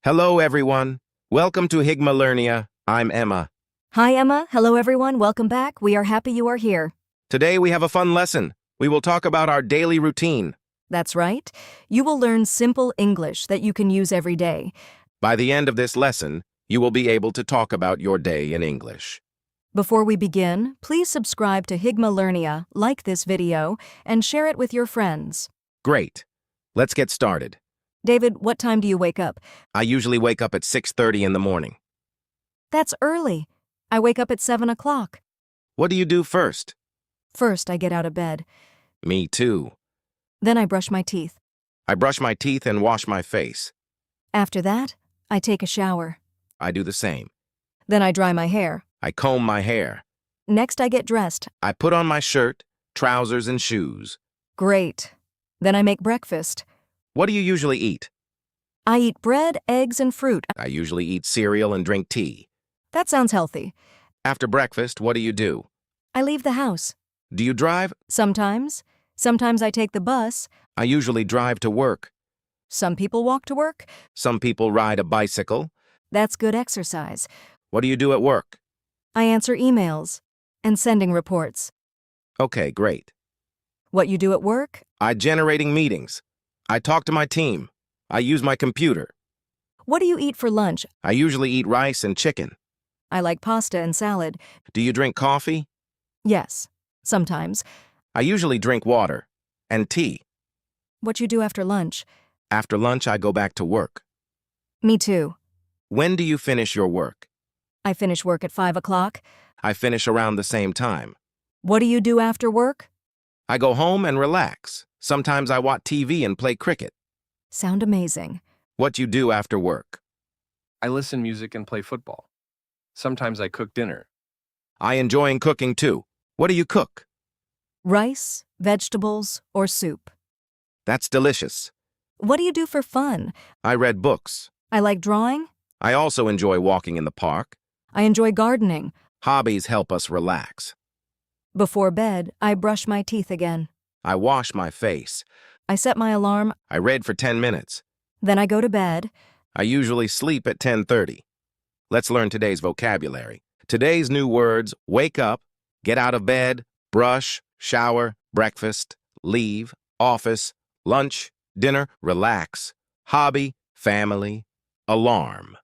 Hello, everyone. Welcome to Higma Learnia. I'm Emma. Hi, Emma. Hello, everyone. Welcome back. We are happy you are here. Today we have a fun lesson. We will talk about our daily routine. That's right. You will learn simple English that you can use every day. By the end of this lesson, you will be able to talk about your day in English. Before we begin, please subscribe to Higma Learnia, like this video, and share it with your friends. Great. Let's get started. David, what time do you wake up? I usually wake up at 6:30 in the morning. That's early. I wake up at 7 o'clock. What do you do first? First, I get out of bed. Me too. Then I brush my teeth. I brush my teeth and wash my face. After that, I take a shower. I do the same. Then I dry my hair. I comb my hair. Next, I get dressed. I put on my shirt, trousers, and shoes. Great. Then I make breakfast. What do you usually eat? I eat bread, eggs, and fruit. I usually eat cereal and drink tea. That sounds healthy. After breakfast, what do you do? I leave the house. Do you drive? Sometimes. Sometimes I take the bus. I usually drive to work. Some people walk to work. Some people ride a bicycle. That's good exercise. What do you do at work? I answer emails and sending reports. Okay, great. What you do at work? I generating meetings. I talk to my team. I use my computer. What do you eat for lunch? I usually eat rice and chicken. I like pasta and salad. Do you drink coffee? Yes, sometimes. I usually drink water and tea. What you do after lunch? After lunch, I go back to work. Me too. When do you finish your work? I finish work at 5 o'clock. I finish around the same time. What do you do after work? I go home and relax. Sometimes I watch TV and play cricket. Sound amazing. What you do after work? I listen music and play football. Sometimes I cook dinner. I enjoy cooking too. What do you cook? Rice, vegetables, or soup. That's delicious. What do you do for fun? I read books. I like drawing. I also enjoy walking in the park. I enjoy gardening. Hobbies help us relax. Before bed, I brush my teeth again. I wash my face. I set my alarm. I read for 10 minutes. Then I go to bed. I usually sleep at 10:30. Let's learn today's vocabulary. Today's new words: wake up, get out of bed, brush, shower, breakfast, leave, office, lunch, dinner, relax, hobby, family, alarm,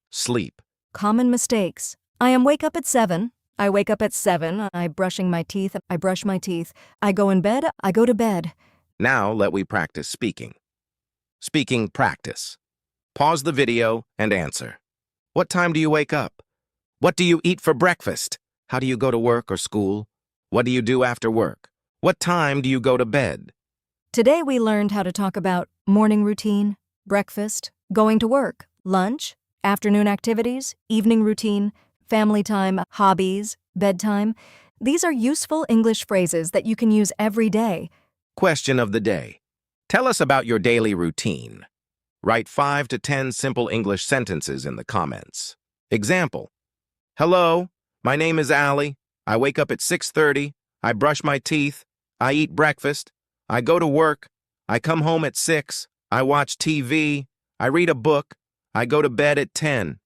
sleep. Common mistakes. I am wake up at 7. I wake up at 7. I brushing my teeth. I brush my teeth. I go in bed. I go to bed. Now let we practice speaking. Speaking practice. Pause the video and answer. What time do you wake up? What do you eat for breakfast? How do you go to work or school? What do you do after work? What time do you go to bed? Today we learned how to talk about morning routine, breakfast, going to work, lunch, afternoon activities, evening routine, family time, hobbies, bedtime. These are useful English phrases that you can use every day. Question of the day. Tell us about your daily routine. Write 5 to 10 simple English sentences in the comments. Example. Hello, my name is Allie. I wake up at 6:30. I brush my teeth. I eat breakfast. I go to work. I come home at 6. I watch TV. I read a book. I go to bed at 10.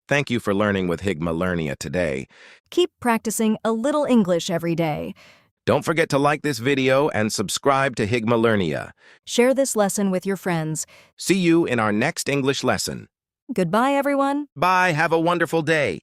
Thank you for learning with Higma Learnia today. Keep practicing a little English every day. Don't forget to like this video and subscribe to Higma Learnia. Share this lesson with your friends. See you in our next English lesson. Goodbye, everyone. Bye. Have a wonderful day.